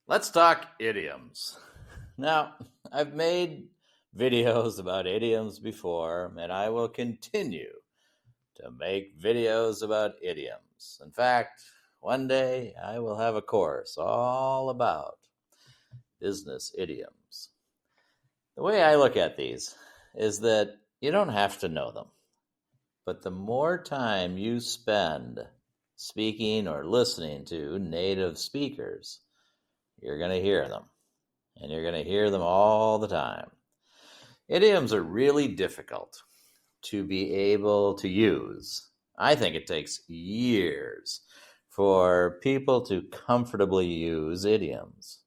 Let's talk idioms. Now, I've made videos about idioms before, and I will continue to make videos about idioms. In fact, one day I will have a course all about business idioms. The way I look at these is that you don't have to know them, but the more time you spend speaking or listening to native speakers, you're going to hear them, and you're going to hear them all the time. Idioms are really difficult to be able to use. I think it takes years for people to comfortably use idioms.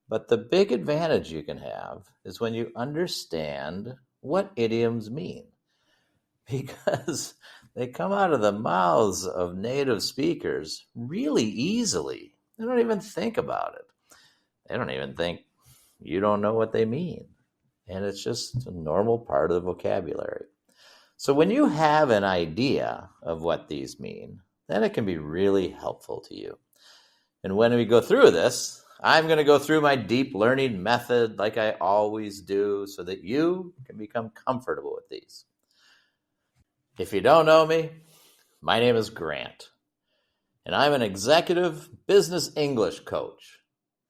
But the big advantage you can have is when you understand what idioms mean, because they come out of the mouths of native speakers really easily. They don't even think about it. They don't even think you don't know what they mean. And it's just a normal part of the vocabulary. So when you have an idea of what these mean, then it can be really helpful to you. And when we go through this, I'm going to go through my deep learning method like I always do so that you can become comfortable with these. If you don't know me, my name is Grant, and I'm an executive business English coach.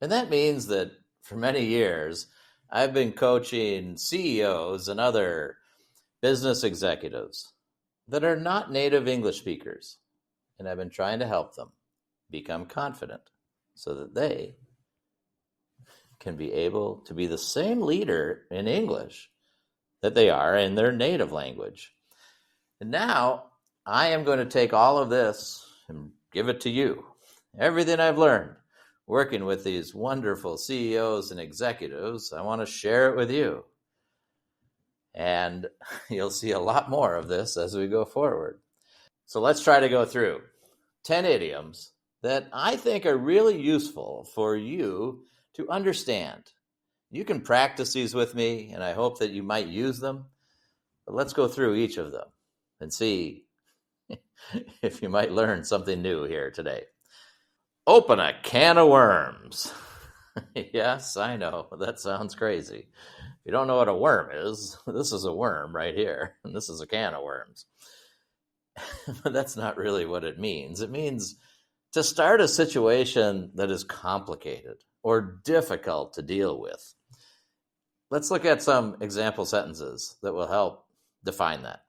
And that means that for many years, I've been coaching CEOs and other business executives that are not native English speakers. And I've been trying to help them become confident so that they can be able to be the same leader in English that they are in their native language. And now I am going to take all of this and give it to you. Everything I've learned working with these wonderful CEOs and executives, I want to share it with you. And you'll see a lot more of this as we go forward. So let's try to go through 10 idioms that I think are really useful for you to understand. You can practice these with me, and I hope that you might use them. But let's go through each of them and see if you might learn something new here today. Open a can of worms. Yes, I know, that sounds crazy. If you don't know what a worm is, this is a worm right here, and this is a can of worms. But that's not really what it means. It means to start a situation that is complicated or difficult to deal with. Let's look at some example sentences that will help define that.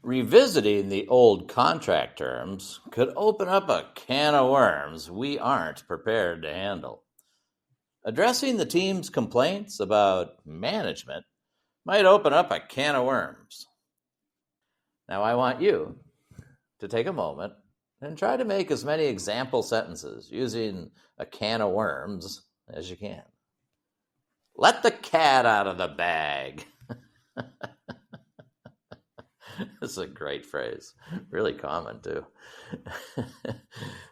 Revisiting the old contract terms could open up a can of worms we aren't prepared to handle. Addressing the team's complaints about management might open up a can of worms. Now I want you to take a moment and try to make as many example sentences using a can of worms as you can. Let the cat out of the bag. This is a great phrase. Really common, too.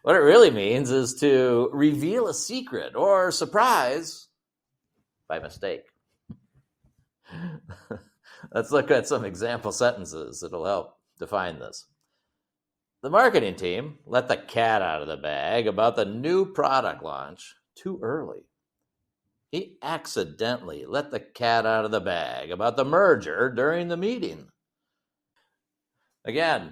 What it really means is to reveal a secret or surprise by mistake. Let's look at some example sentences that'll help define this. The marketing team let the cat out of the bag about the new product launch too early. He accidentally let the cat out of the bag about the merger during the meeting. Again,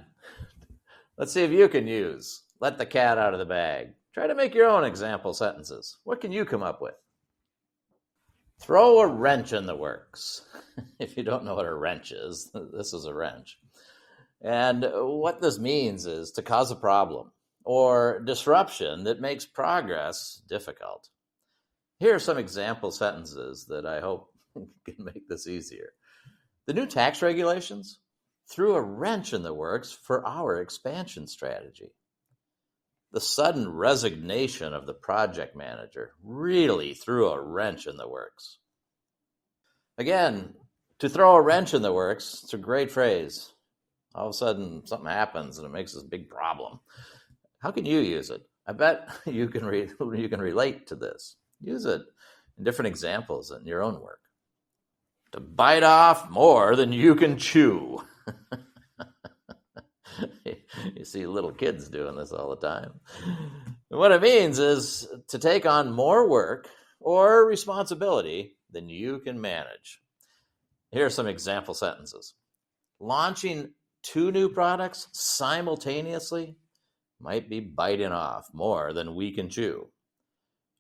let's see if you can use let the cat out of the bag. Try to make your own example sentences. What can you come up with? Throw a wrench in the works. If you don't know what a wrench is, this is a wrench. And what this means is to cause a problem or disruption that makes progress difficult. Here are some example sentences that I hope can make this easier. The new tax regulations threw a wrench in the works for our expansion strategy. The sudden resignation of the project manager really threw a wrench in the works. Again, to throw a wrench in the works, it's a great phrase. All of a sudden, something happens and it makes this big problem. How can you use it? I bet you can relate to this. Use it in different examples in your own work. To bite off more than you can chew. You see little kids doing this all the time. And what it means is to take on more work or responsibility than you can manage. Here are some example sentences. Launching 2 new products simultaneously might be biting off more than we can chew.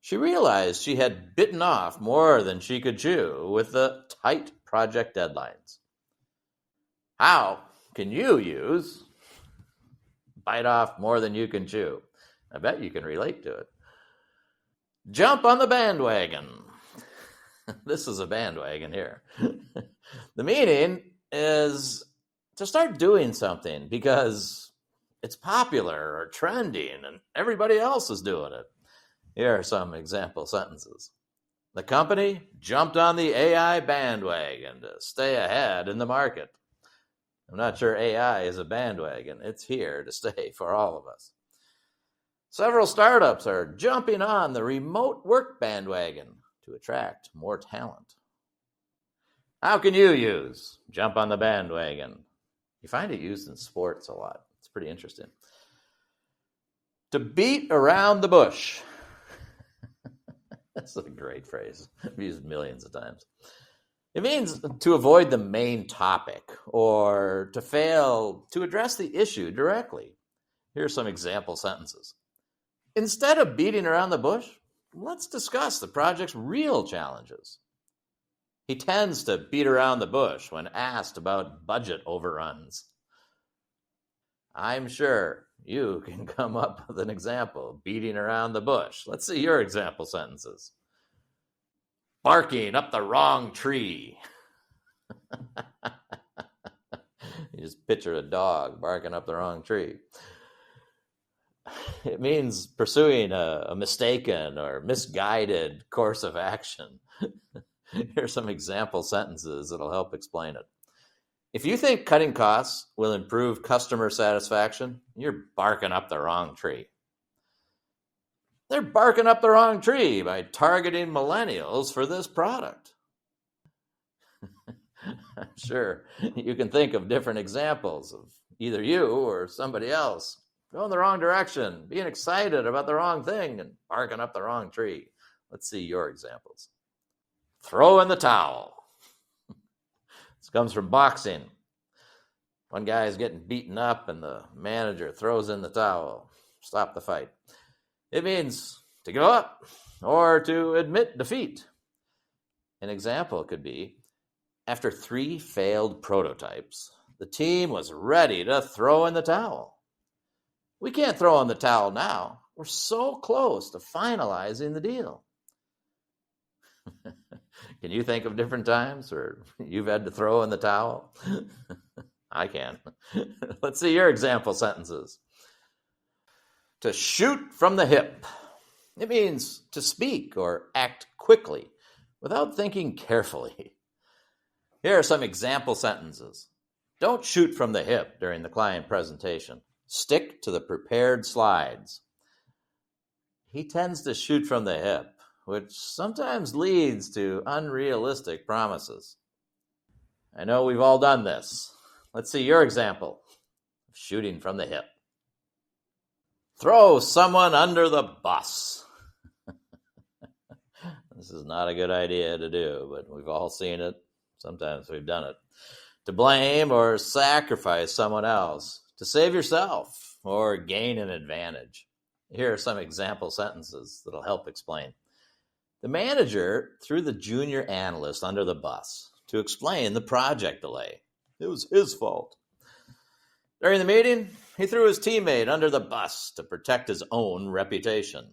She realized she had bitten off more than she could chew with the tight project deadlines. How can you use bite off more than you can chew? I bet you can relate to it. Jump on the bandwagon. This is a bandwagon here. The meaning is to start doing something because it's popular or trending and everybody else is doing it. Here are some example sentences. The company jumped on the AI bandwagon to stay ahead in the market. I'm not sure AI is a bandwagon. It's here to stay for all of us. Several startups are jumping on the remote work bandwagon to attract more talent. How can you use jump on the bandwagon? You find it used in sports a lot. It's pretty interesting. To beat around the bush. That's a great phrase. I've used millions of times. It means to avoid the main topic or to fail to address the issue directly. Here are some example sentences. Instead of beating around the bush, let's discuss the project's real challenges. He tends to beat around the bush when asked about budget overruns. I'm sure you can come up with an example beating around the bush. Let's see your example sentences. Barking up the wrong tree. You just picture a dog barking up the wrong tree. It means pursuing a mistaken or misguided course of action. Here are some example sentences that'll help explain it. If you think cutting costs will improve customer satisfaction, you're barking up the wrong tree. They're barking up the wrong tree by targeting millennials for this product. I'm sure you can think of different examples of either you or somebody else going the wrong direction, being excited about the wrong thing, and barking up the wrong tree. Let's see your examples. Throw in the towel. This comes from boxing. One guy is getting beaten up and the manager throws in the towel. Stop the fight. It means to give up or to admit defeat. An example could be, after 3 failed prototypes, the team was ready to throw in the towel. We can't throw in the towel now. We're so close to finalizing the deal. Can you think of different times where you've had to throw in the towel? I can. Let's see your example sentences. To shoot from the hip. It means to speak or act quickly without thinking carefully. Here are some example sentences. Don't shoot from the hip during the client presentation. Stick to the prepared slides. He tends to shoot from the hip, which sometimes leads to unrealistic promises. I know we've all done this. Let's see your example of shooting from the hip. Throw someone under the bus. This is not a good idea to do, but we've all seen it. Sometimes we've done it. To blame or sacrifice someone else, to save yourself or gain an advantage. Here are some example sentences that'll help explain. The manager threw the junior analyst under the bus to explain the project delay. It was his fault. During the meeting, he threw his teammate under the bus to protect his own reputation.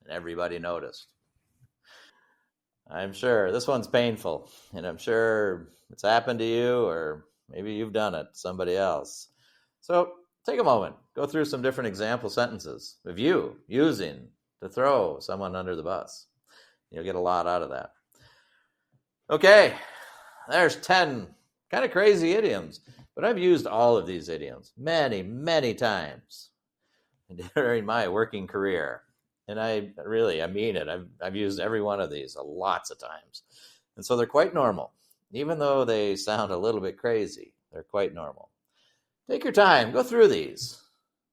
And everybody noticed. I'm sure this one's painful, and I'm sure it's happened to you, or maybe you've done it to somebody else. So take a moment, go through some different example sentences of you using to throw someone under the bus. You'll get a lot out of that. Okay, there's 10 kind of crazy idioms, but I've used all of these idioms many, many times during my working career. And I mean it. I've used every one of these lots of times. And so they're quite normal. Even though they sound a little bit crazy, they're quite normal. Take your time, go through these.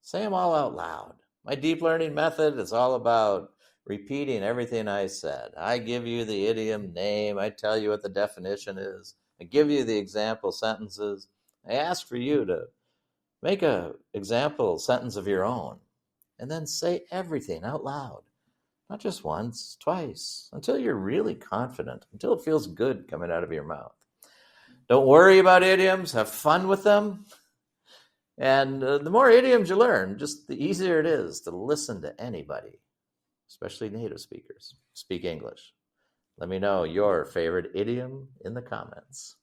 Say them all out loud. My deep learning method is all about repeating everything I said. I give you the idiom name, I tell you what the definition is, I give you the example sentences. I ask for you to make a example sentence of your own, and then say everything out loud. Not just once, twice, until you're really confident, until it feels good coming out of your mouth. Don't worry about idioms, have fun with them. And the more idioms you learn, just the easier it is to listen to anybody, especially native speakers, speak English. Let me know your favorite idiom in the comments.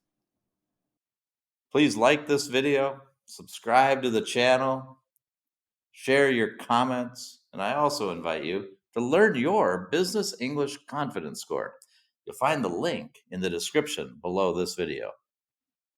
Please like this video, subscribe to the channel, share your comments, and I also invite you to learn your Business English Confidence Score. You'll find the link in the description below this video.